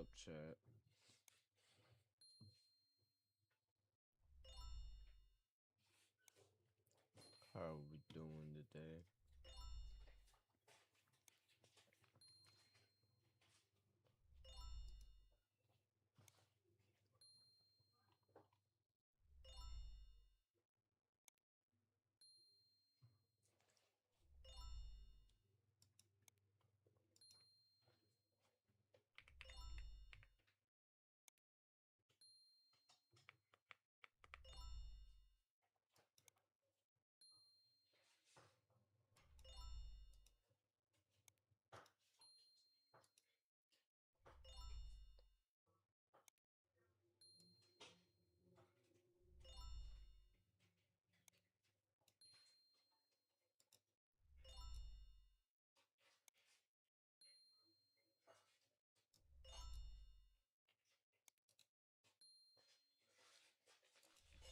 up, chat? How are we doing today?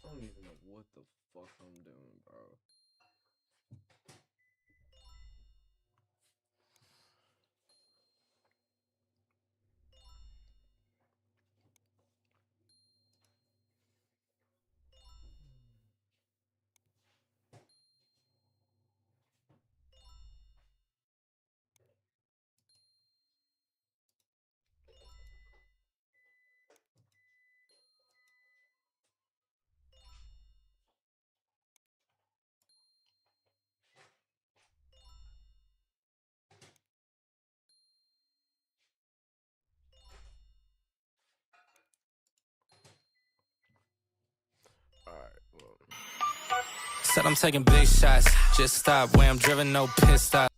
I don't even know what the fuck I'm doing, bro. Alright, well. Said I'm taking big shots, just stop where I'm driven, no pit stop.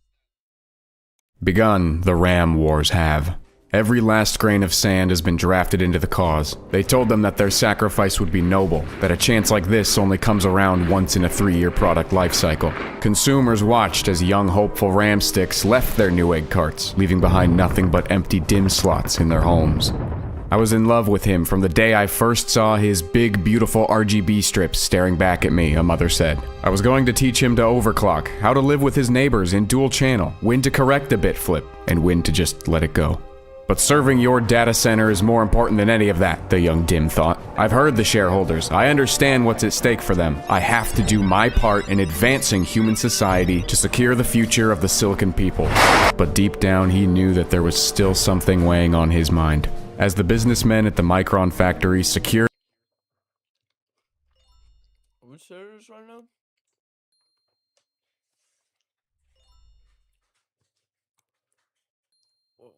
Begun, the Ram Wars have. Every last grain of sand has been drafted into the cause. They told them that their sacrifice would be noble, that a chance like this only comes around once in a 3-year product life cycle. Consumers watched as young hopeful Ram sticks left their Newegg carts, leaving behind nothing but empty DIM slots in their homes. I was in love with him from the day I first saw his big, beautiful RGB strips staring back at me, a mother said. I was going to teach him to overclock, how to live with his neighbors in dual channel, when to correct a bit flip, and when to just let it go. But serving your data center is more important than any of that, the young Dim thought. I've heard the shareholders. I understand what's at stake for them. I have to do my part in advancing human society to secure the future of the Silicon people. But deep down, he knew that there was still something weighing on his mind. As the businessmen at the Micron factory secured Are we serious right now?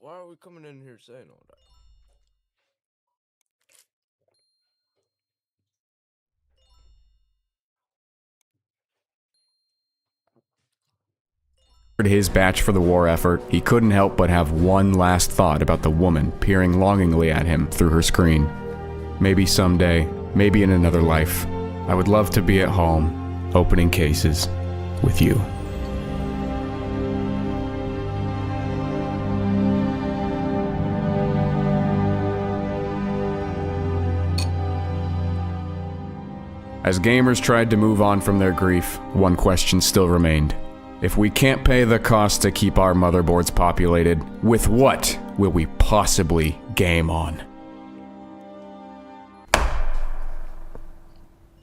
Why are we coming in here saying all that? his batch for the war effort, he couldn't help but have one last thought about the woman peering longingly at him through her screen. Maybe someday, maybe in another life, I would love to be at home, opening cases, with you. As gamers tried to move on from their grief, one question still remained. If we can't pay the cost to keep our motherboards populated, with what will we possibly game on?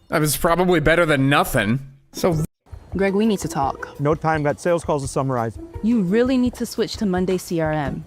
That was probably better than nothing. So Greg, we need to talk. No time, got sales calls to summarize. You really need to switch to Monday CRM.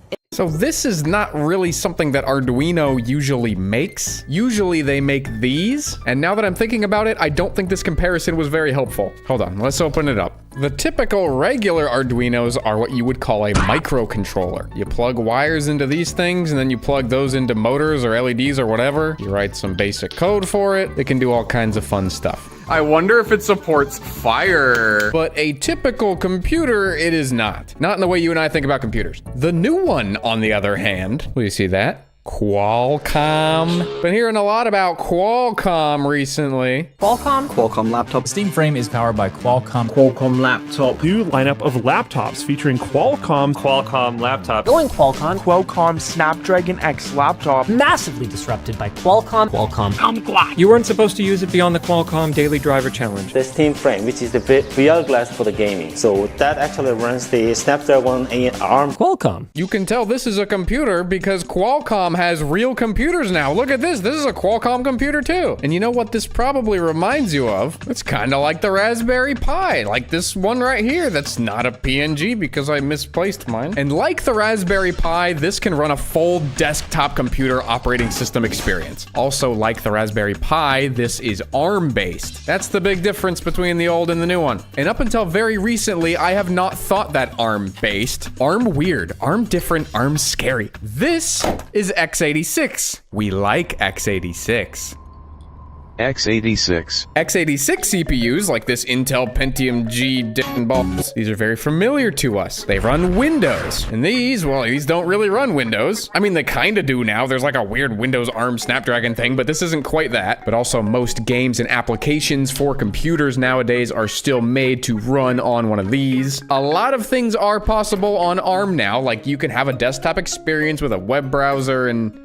this is not really something that Arduino usually makes. Usually they make these, and now that I'm thinking about it, I don't think this comparison was very helpful. Hold on, let's open it up. The typical regular Arduinos are what you would call a microcontroller. You plug wires into these things, and then you plug those into motors or LEDs or whatever. You write some basic code for it. It can do all kinds of fun stuff. I wonder if it supports fire. But a typical computer, it is not. Not in the way you and I think about computers. The new one, on the other hand, will you see that? Qualcomm. Been hearing a lot about Qualcomm recently. Qualcomm laptop. Steam Frame is powered by Qualcomm. Qualcomm laptop. New lineup of laptops featuring Qualcomm laptop. Going Qualcomm Snapdragon X laptop. Massively disrupted by Qualcomm. I'm glad. You weren't supposed to use it beyond the Qualcomm Daily Driver Challenge. The Steam Frame, which is the VR glass for the gaming. So that actually runs the Snapdragon 8 ARM. Qualcomm. You can tell this is a computer because Qualcomm Qualcomm has real computers now. Look at this. This is a Qualcomm computer too. And you know what this probably reminds you of? It's kind of like the Raspberry Pi, like this one right here. That's not a PNG because I misplaced mine. And like the Raspberry Pi, this can run a full desktop computer operating system experience. Also, like the Raspberry Pi, this is ARM-based. That's the big difference between the old and the new one. And up until very recently, I have not thought that ARM-based. ARM weird, ARM different, ARM scary. This is x86. We like x86. x86. x86 CPUs, like this Intel Pentium G and balls, these are very familiar to us. They run Windows. And these, well, these don't really run Windows. I mean, they kind of do now. There's like a weird Windows ARM Snapdragon thing, but this isn't quite that. But also, most games and applications for computers nowadays are still made to run on one of these. A lot of things are possible on ARM now, like you can have a desktop experience with a web browser, and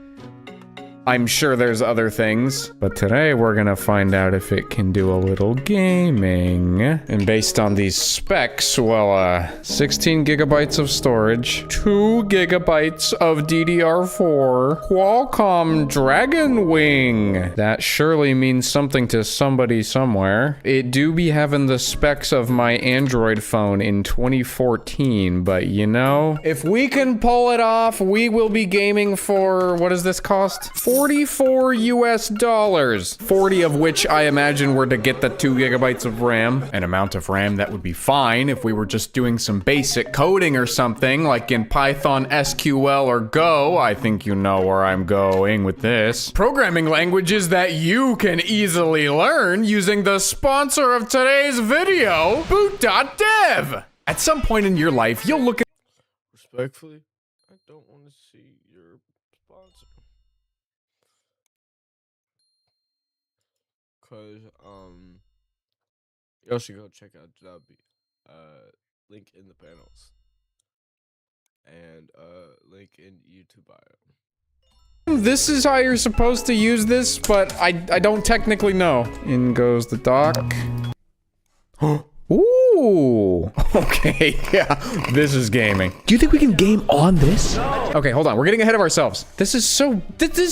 I'm sure there's other things, but today we're gonna find out if it can do a little gaming. And based on these specs, well, 16 gigabytes of storage, 2 gigabytes of DDR4, Qualcomm Dragon Wing. That surely means something to somebody somewhere. It do be having the specs of my Android phone in 2014, but you know, if we can pull it off, we will be gaming for, what does this cost? $44 US, 40 of which I imagine were to get the 2 gigabytes of RAM. An amount of RAM that would be fine if we were just doing some basic coding or something, like in Python, SQL, or Go. I think you know where I'm going with this. Programming languages that you can easily learn using the sponsor of today's video, Boot.dev. At some point in your life, you'll look at— Respectfully, I don't want to see your sponsor. Cause y'all should go check out Jabby. Link in the panels. And link in YouTube bio. This is how you're supposed to use this, but I don't technically know. In goes the dock. Ooh. Okay, yeah. This is gaming. Do you think we can game on this? Okay, hold on. We're getting ahead of ourselves. This is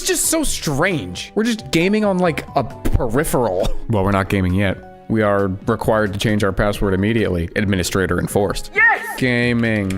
just so strange. We're just gaming on like a peripheral. Well, we're not gaming yet. We are required to change our password immediately. Administrator enforced. Yes! Gaming.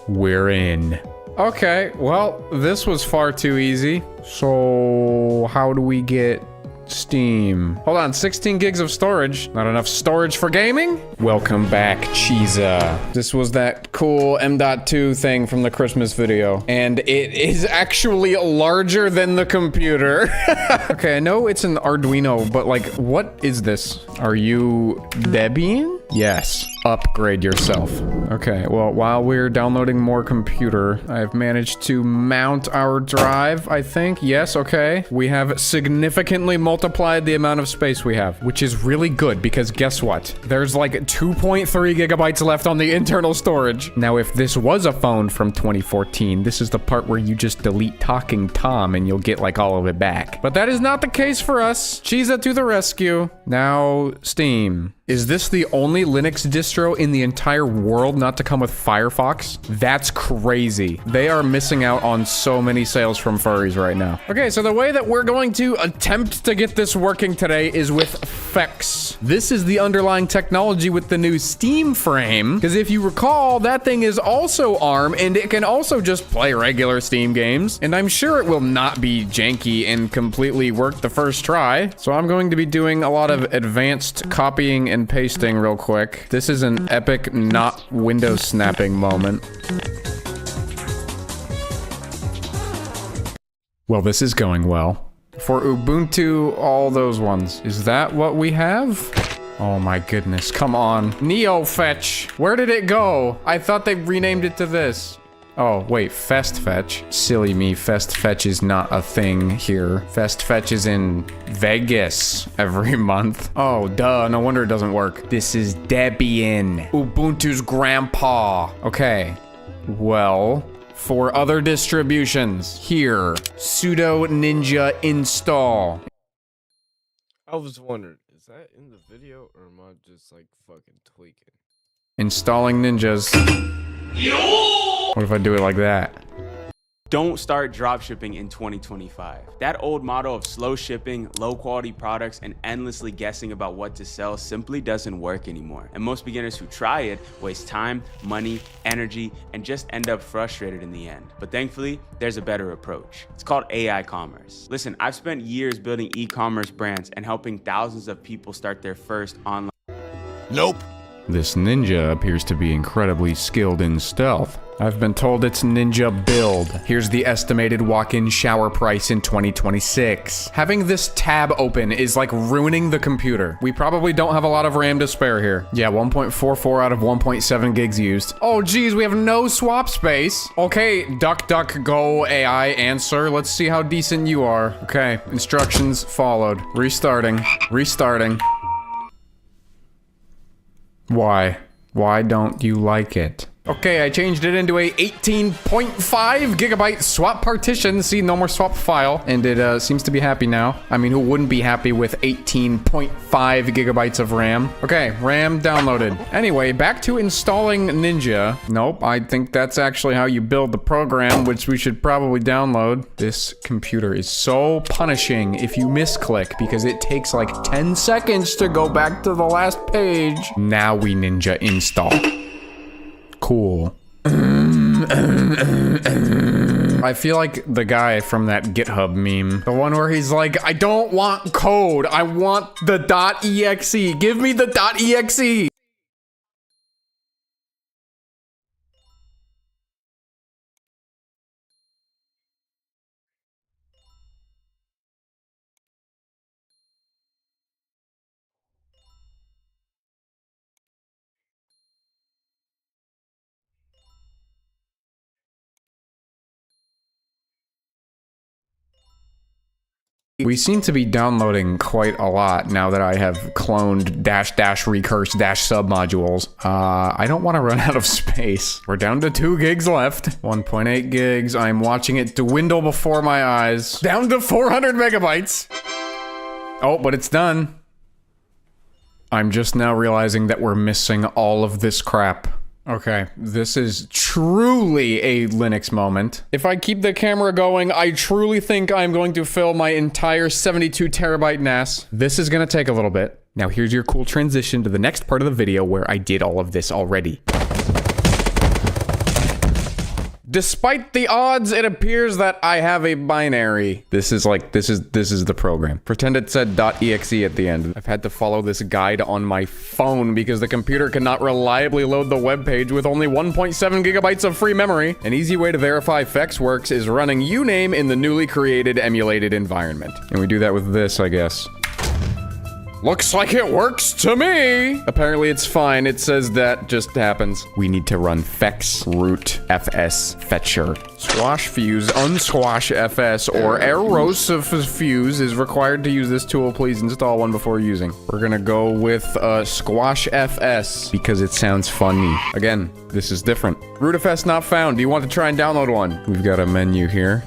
We're in. Okay, well, this was far too easy. So, how do we get Steam? Hold on, 16 gigs of storage. Not enough storage for gaming? Welcome back, Cheeza. This was that cool M.2 thing from the Christmas video. And it is actually larger than the computer. Okay, I know it's an Arduino, but like, what is this? Are you Debian? Yes. Upgrade yourself. Okay, well, while we're downloading more computer, I've managed to mount our drive, I think. Yes, okay. We have significantly multiplied the amount of space we have, which is really good because guess what? There's like 2.3 gigabytes left on the internal storage. Now, if this was a phone from 2014, this is the part where you just delete Talking Tom and you'll get like all of it back. But that is not the case for us. Cheeza to the rescue. Now, Steam. Is this the only Linux distro in the entire world not to come with Firefox? That's crazy. They are missing out on so many sales from furries right now. Okay, so the way that we're going to attempt to get this working today is with FEX. This is the underlying technology with the new Steam frame, because if you recall, that thing is also ARM, and it can also just play regular Steam games, and I'm sure it will not be janky and completely work the first try. So I'm going to be doing a lot of advanced copying and pasting real quick. This is an epic not Windows snapping moment. Well, this is going well. For Ubuntu, all those ones. Is that what we have? Oh my goodness, come on. NeoFetch, where did it go? I thought they renamed it to this. Oh, wait, FestFetch. Silly me, FestFetch is not a thing here. FestFetch is in Vegas every month. Oh, duh, no wonder it doesn't work. This is Debian, Ubuntu's grandpa. Okay, well, For other distributions, here, sudo ninja install. I was wondering, is that in the video or am I just like fucking tweaking? Installing ninjas. What if I do it like that? Don't start dropshipping in 2025. That old model of slow shipping, low quality products, and endlessly guessing about what to sell simply doesn't work anymore. And most beginners who try it waste time, money, energy, and just end up frustrated in the end. But thankfully, there's a better approach. It's called AI commerce. Listen, I've spent years building e-commerce brands and helping thousands of people start their first online. Nope. This ninja appears to be incredibly skilled in stealth. I've been told it's ninja build. Here's the estimated walk-in shower price in 2026. Having this tab open is like ruining the computer. We probably don't have a lot of RAM to spare here. Yeah, 1.44 out of 1.7 gigs used. Oh geez, we have no swap space. Okay, DuckDuckGo AI answer. Let's see how decent you are. Okay, instructions followed. Restarting. Restarting. Why? Why don't you like it? Okay, I changed it into a 18.5 gigabyte swap partition. See, no more swap file. And it seems to be happy now. I mean, who wouldn't be happy with 18.5 gigabytes of RAM? Okay, RAM downloaded. Anyway, back to installing Ninja. Nope, I think that's actually how you build the program, which we should probably download. This computer is so punishing if you misclick because it takes like 10 seconds to go back to the last page. Now we Ninja install. Cool. I feel like the guy from that GitHub meme. The one where he's like, I don't want code. I want the .exe. Give me the .exe. We seem to be downloading quite a lot now that I have cloned --recurse submodules. I don't want to run out of space. We're down to 2 gigs left. 1.8 gigs. I'm watching it dwindle before my eyes. Down to 400 megabytes. Oh, but it's done. I'm just now realizing that we're missing all of this crap. Okay, this is truly a Linux moment. If I keep the camera going, I truly think I'm going to fill my entire 72 terabyte NAS. This is gonna take a little bit. Now here's your cool transition to the next part of the video where I did all of this already. Despite the odds, it appears that I have a binary. This is the program. Pretend it said .exe at the end. I've had to follow this guide on my phone because the computer cannot reliably load the web page with only 1.7 gigabytes of free memory. An easy way to verify FexWorks is running uname in the newly created emulated environment. And we do that with this, I guess. Looks like it works to me! Apparently it's fine, it says that just happens. We need to run fex root fs fetcher. Squash fuse unsquash fs or errors fuse is required to use this tool. Please install one before using. We're gonna go with squash fs because it sounds funny. Again, this is different. Rootfs not found. Do you want to try and download one? We've got a menu here.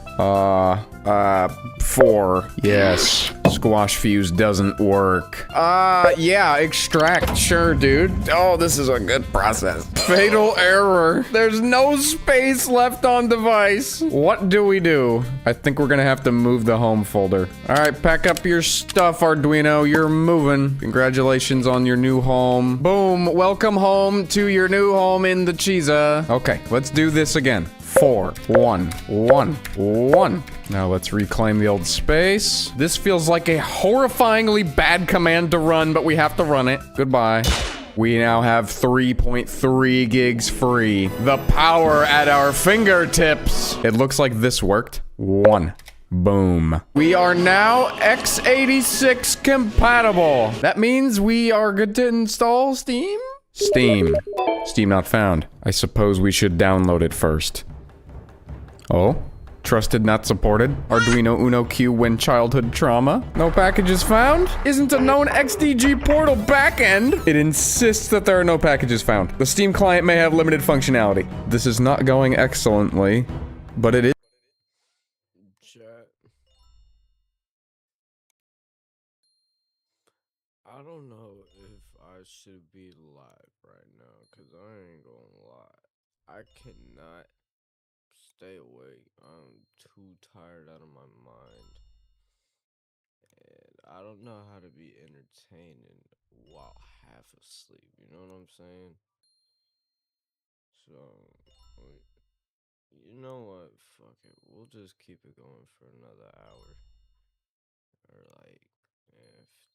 4. Yes. Squash fuse doesn't work. Yeah, extract. Sure, dude. Oh, this is a good process. Fatal error. There's no space left on device. What do we do? I think we're gonna have to move the home folder. All right, pack up your stuff, Arduino. You're moving. Congratulations on your new home. Boom. Welcome home to your new home in the Chiza. Okay, let's do this again. 4, 1, 1, 1. Now let's reclaim the old space. This feels like a horrifyingly bad command to run, but we have to run it. Goodbye. We now have 3.3 gigs free. The power at our fingertips. It looks like this worked. 1. Boom. We are now x86 compatible. That means we are good to install Steam? Steam. Steam not found. I suppose we should download it first. Oh? Trusted, not supported. Arduino Uno Q when childhood trauma. No packages found? Isn't a known XDG portal backend. It insists that there are no packages found. The Steam client may have limited functionality. This is not going excellently, but it is. Chat. I don't know if I should be live right now, cause I ain't gonna lie. I cannot stay awake. I'm too tired out of my mind. And I don't know how to be entertaining while half asleep. You know what I'm saying? So, you know what? Fuck it. We'll just keep it going for another hour. Or like,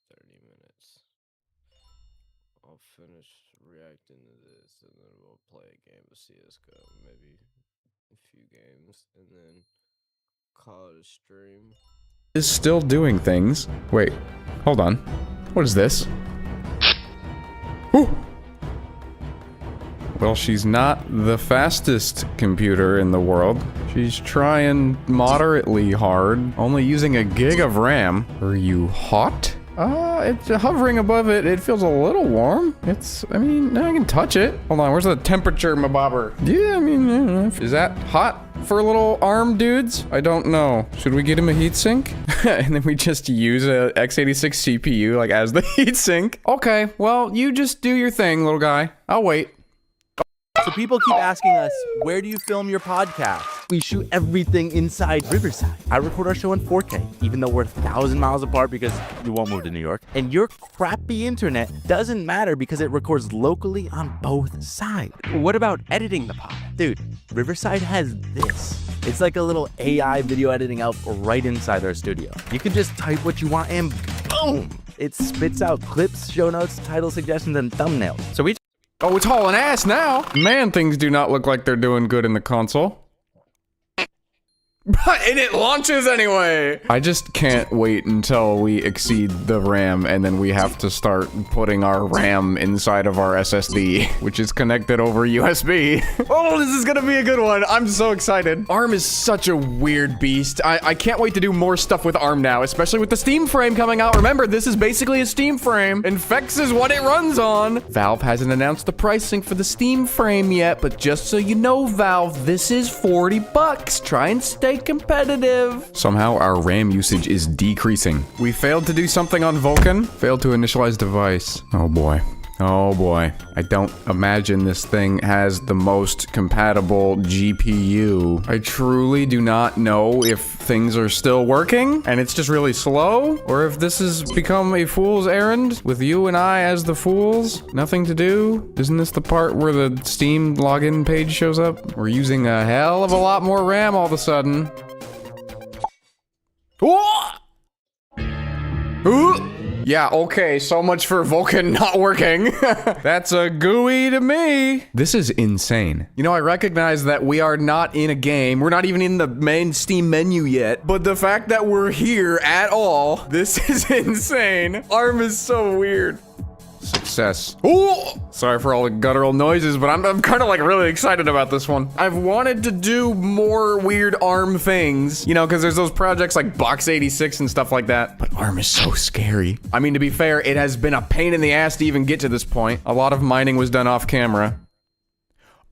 30 minutes. I'll finish reacting to this and then we'll play a game of CSGO. Maybe a few games and then call it a stream. Is still doing things. Wait, hold on. What is this? Ooh. Well, she's not the fastest computer in the world. She's trying moderately hard, only using a gig of RAM. Are you hot? It's hovering above it. It feels a little warm. I mean, I can touch it. Hold on, where's the temperature, my bobber? Yeah, I mean, is that hot for little arm dudes? I don't know. Should we get him a heatsink? And then we just use a x86 CPU, like, as the heatsink? Okay, well, you just do your thing, little guy. I'll wait. So people keep asking us, where do you film your podcast? We shoot everything inside Riverside. I record our show in 4K, even though we're 1,000 miles apart because we won't move to New York. And your crappy internet doesn't matter because it records locally on both sides. What about editing the pod? Dude, Riverside has this. It's like a little AI video editing out right inside our studio. You can just type what you want and boom! It spits out clips, show notes, title suggestions, and thumbnails. So oh, it's hauling ass now! Man, things do not look like they're doing good in the console. And it launches anyway! I just can't wait until we exceed the RAM and then we have to start putting our RAM inside of our SSD, which is connected over USB. Oh, this is gonna be a good one. I'm so excited. ARM is such a weird beast. I can't wait to do more stuff with ARM now, especially with the Steam frame coming out. Remember, this is basically a Steam frame. Infex is what it runs on. Valve hasn't announced the pricing for the Steam frame yet, but just so you know, Valve, this is $40. Try and stay competitive. Somehow our RAM usage is decreasing. We failed to do something on Vulkan. Failed to initialize device. Oh boy. Oh boy. I don't imagine this thing has the most compatible GPU. I truly do not know if things are still working and it's just really slow, or if this has become a fool's errand with you and I as the fools. Nothing to do. Isn't this the part where the Steam login page shows up? We're using a hell of a lot more RAM all of a sudden. Yeah, okay, so much for Vulkan not working. That's a GUI to me. This is insane. You know, I recognize that we are not in a game. We're not even in the main Steam menu yet. But the fact that we're here at all, this is insane. ARM is so weird. Success. Ooh! Sorry for all the guttural noises, but I'm kind of like really excited about this one. I've wanted to do more weird ARM things, you know, because there's those projects like Box 86 and stuff like that. But ARM is so scary. I mean, to be fair, it has been a pain in the ass to even get to this point. A lot of mining was done off camera.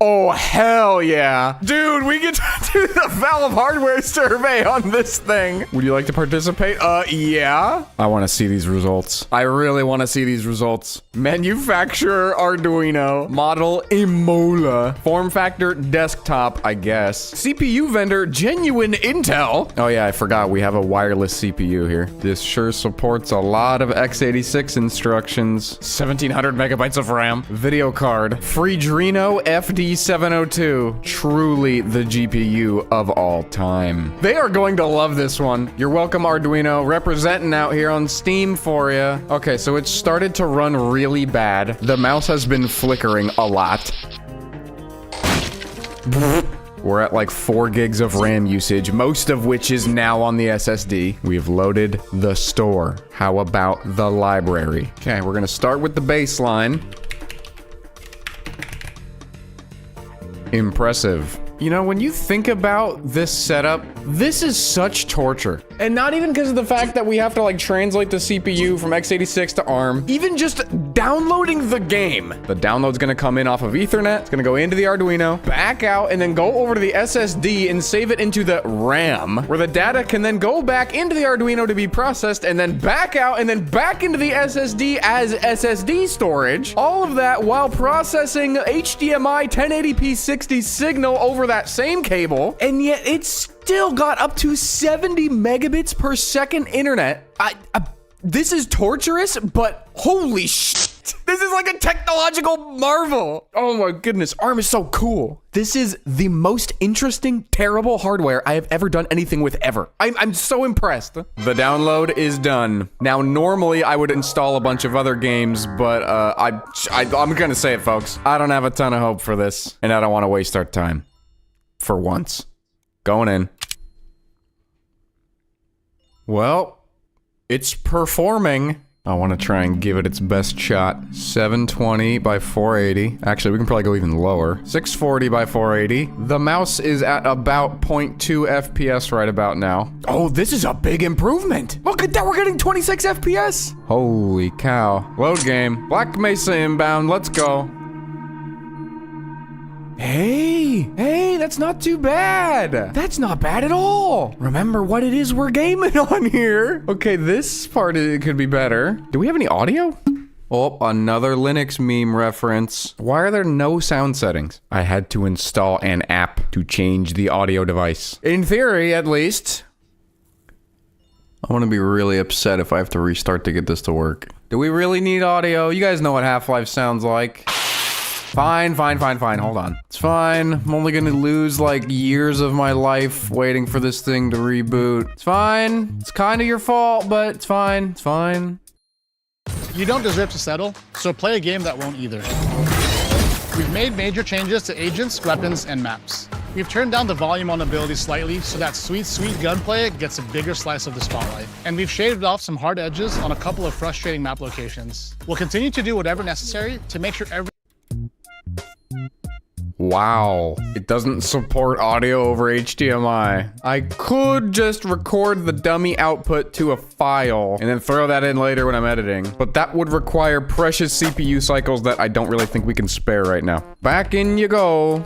Oh, hell yeah. Dude, we get to do the Valve hardware survey on this thing. Would you like to participate? Yeah. I want to see these results. I really want to see these results. Manufacturer Arduino. Model Imola. Form factor desktop, I guess. CPU vendor Genuine Intel. Oh yeah, I forgot we have a wireless CPU here. This sure supports a lot of x86 instructions. 1700 megabytes of RAM. Video card. Freedreno FD 702, truly the GPU of all time. They are going to love this one. You're welcome, Arduino, representing out here on Steam for you. Okay, so it started to run really bad. The mouse has been flickering a lot. We're at like 4 gigs of RAM usage, most of which is now on the SSD. We've loaded the store. How about the library? Okay, we're gonna start with the baseline. Impressive. You know, when you think about this setup, this is such torture. And not even because of the fact that we have to like translate the CPU from x86 to ARM. Even just downloading the game. The download's gonna come in off of Ethernet. It's gonna go into the Arduino, back out, and then go over to the SSD and save it into the RAM, where the data can then go back into the Arduino to be processed, and then back out, and then back into the SSD as SSD storage. All of that while processing HDMI 1080p 60 signal over that same cable, and yet it's still got up to 70 megabits per second internet. This is torturous, but holy shit. This is like a technological marvel. Oh my goodness, ARM is so cool. This is the most interesting, terrible hardware I have ever done anything with ever. I'm so impressed. The download is done. Now, normally I would install a bunch of other games, but I'm gonna say it, folks. I don't have a ton of hope for this, and I don't want to waste our time. For once. Going in. Well, it's performing. I want to try and give it its best shot. 720 by 480. Actually, we can probably go even lower. 640 by 480. The mouse is at about 0.2 FPS right about now. Oh, this is a big improvement. Look at that, we're getting 26 FPS. Holy cow. Load game. Black Mesa inbound, let's go. Hey, that's not too bad. That's not bad at all. Remember what it is we're gaming on here. Okay, this part could be better. Do we have any audio? Oh, another Linux meme reference. Why are there no sound settings? I had to install an app to change the audio device. In theory, at least. I want to be really upset if I have to restart to get this to work. Do we really need audio? You guys know what Half-Life sounds like. Fine. Hold on. It's fine. I'm only gonna lose like years of my life waiting for this thing to reboot. It's fine. It's kind of your fault, but it's fine. It's fine. You don't deserve to settle, so play a game that won't either. We've made major changes to agents, weapons, and maps. We've turned down the volume on abilities slightly so that sweet gunplay gets a bigger slice of the spotlight. And we've shaved off some hard edges on a couple of frustrating map locations. We'll continue to do whatever necessary to make sure Wow, it doesn't support audio over HDMI. I could just record the dummy output to a file and then throw that in later when I'm editing, but that would require precious CPU cycles that I don't really think we can spare right now. Back in you go.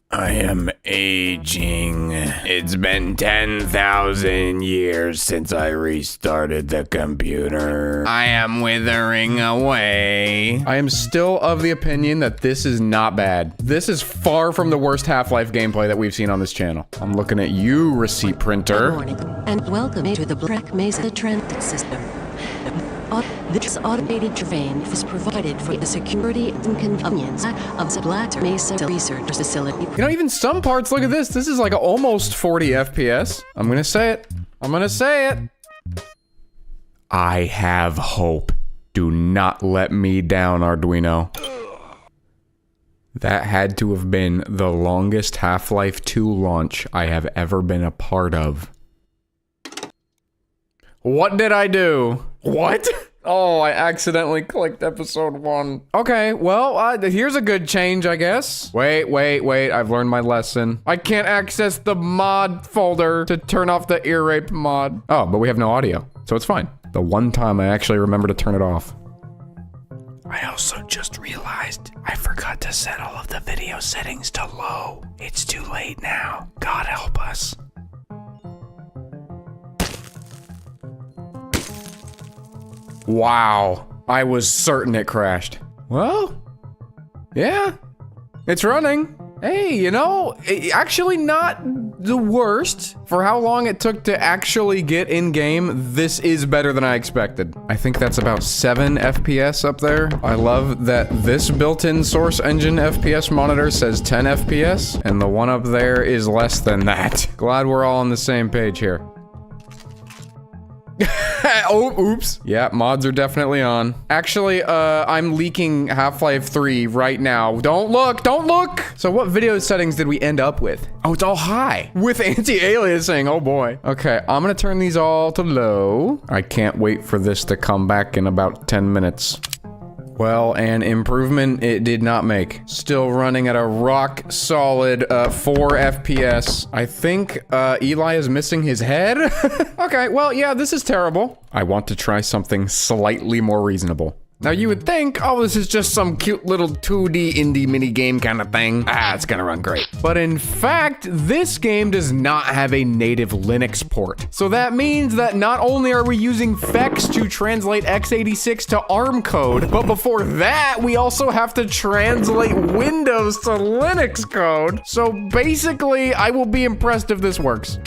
I am aging. It's been 10,000 years since I restarted the computer. I am withering away. I am still of the opinion that this is not bad. This is far from the worst Half-Life gameplay that we've seen on this channel. I'm looking at you, receipt printer. Good morning, and welcome to the Black Mesa Transit System. This automated train is provided for the security and convenience of the Black Mesa Research Facility. You know, even some parts, look at this. This is like almost 40 FPS. I'm gonna say it. I have hope. Do not let me down, Arduino. That had to have been the longest Half-Life 2 launch I have ever been a part of. What did I do? What? Oh, I accidentally clicked episode 1. Okay, well, here's a good change, I guess. Wait, I've learned my lesson. I can't access the mod folder to turn off the ear rape mod. Oh, but we have no audio, so it's fine. The one time I actually remember to turn it off. I also just realized I forgot to set all of the video settings to low. It's too late now. God help us. Wow, I was certain it crashed. Well, yeah, it's running. Hey, you know, actually not the worst. For how long it took to actually get in-game, this is better than I expected. I think that's about 7 FPS up there. I love that this built-in Source Engine FPS monitor says 10 FPS, and the one up there is less than that. Glad we're all on the same page here. Oh, oops. Yeah, mods are definitely on. Actually, I'm leaking Half-Life 3 right now. Don't look! So what video settings did we end up with? Oh, it's all high. With anti-aliasing, oh boy. Okay, I'm gonna turn these all to low. I can't wait for this to come back in about 10 minutes. Well, an improvement it did not make. Still running at a rock solid 4 FPS. I think Eli is missing his head. Okay, well, yeah, this is terrible. I want to try something slightly more reasonable. Now you would think, oh, this is just some cute little 2D indie mini game kind of thing. Ah, it's gonna run great. But in fact, this game does not have a native Linux port. So that means that not only are we using FEX to translate x86 to ARM code, but before that, we also have to translate Windows to Linux code. So basically, I will be impressed if this works.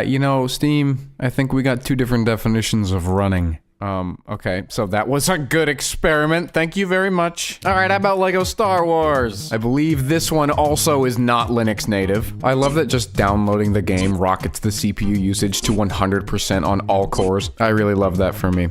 You know, Steam, I think we got 2 different definitions of running. Okay, so that was a good experiment. Thank you very much. All right, how about Lego Star Wars? I believe this one also is not Linux native. I love that just downloading the game rockets the CPU usage to 100% on all cores. I really love that for me.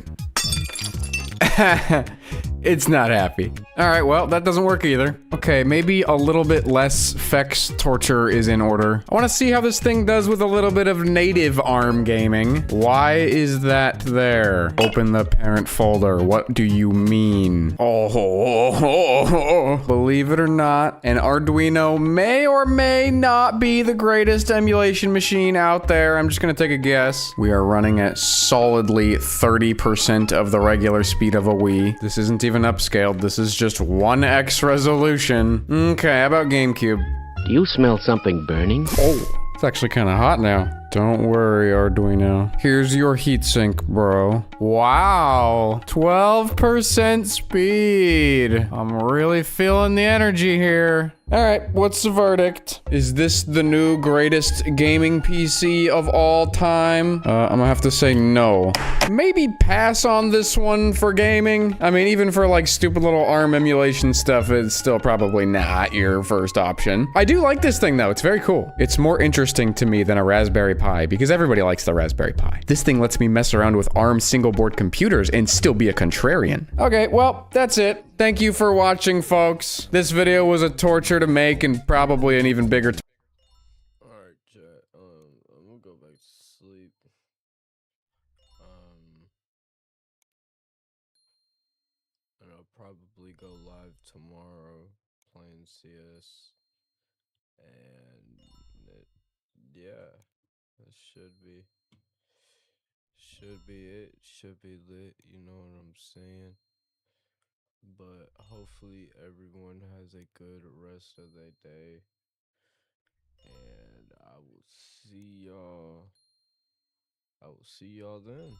It's not happy. All right, well, that doesn't work either. Okay, maybe a little bit less FEX torture is in order. I want to see how this thing does with a little bit of native ARM gaming. Why is that there? Open the parent folder. What do you mean? Oh. Believe it or not, an Arduino may or may not be the greatest emulation machine out there. I'm just gonna take a guess. We are running at solidly 30% of the regular speed of a Wii. This isn't even upscaled. This is just 1x resolution. Okay, how about GameCube? Do you smell something burning? Oh, it's actually kind of hot now. Don't worry, Arduino. Here's your heatsink, bro. Wow, 12% speed. I'm really feeling the energy here. All right, what's the verdict? Is this the new greatest gaming PC of all time? I'm gonna have to say no. Maybe pass on this one for gaming. I mean, even for like stupid little ARM emulation stuff, it's still probably not your first option. I do like this thing though, it's very cool. It's more interesting to me than a Raspberry Pi because everybody likes the Raspberry Pi. This thing lets me mess around with ARM single board computers and still be a contrarian. Okay, well, that's it. Thank you for watching, folks. This video was a torture to make and probably an even bigger Alright, chat. I'm gonna go back to sleep. And I'll probably go live tomorrow playing CS. And yeah, that should be it. Should be lit, you know what I'm saying? But hopefully everyone has a good rest of their day. And I will see y'all then.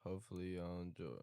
Hopefully y'all enjoy.